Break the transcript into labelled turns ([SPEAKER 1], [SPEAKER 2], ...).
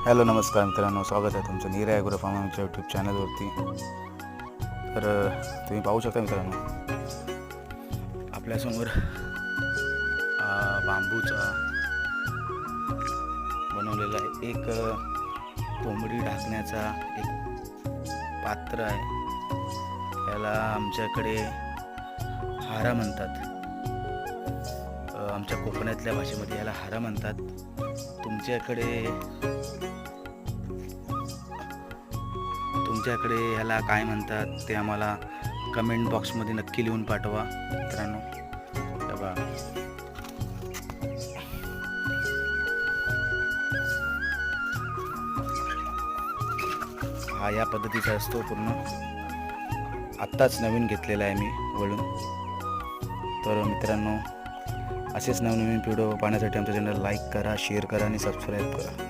[SPEAKER 1] Hello नमस्कार मित्रांनो, स्वागत आहे तुमचं नीरा ॲग्रो फार्म आमच्या यूट्यूब चॅनलवरती। तर तुम्ही पाहू शकता मित्रांनो, आपल्यासमोर बांबूचा बनवलेला आहे एक कोंबडी ढाकण्याचा एक पात्र आहे। याला आमच्याकडे हारा म्हणतात, आमच्या कोकणातल्या भाषेमध्ये याला हारा म्हणतात। तुमच्याकडे ह्याला काय म्हणतात ते आम्हाला कमेंट बॉक्समध्ये नक्की लिहून पाठवा मित्रांनो। बघा, हा या पद्धतीचा असतो पूर्ण। आत्ताच नवीन घेतलेला आहे मी वळून। तर मित्रांनो, असेच नवनवीन व्हिडिओ पाहण्यासाठी आमच्या चॅनल लाईक करा, शेअर करा आणि सबस्क्राईब करा।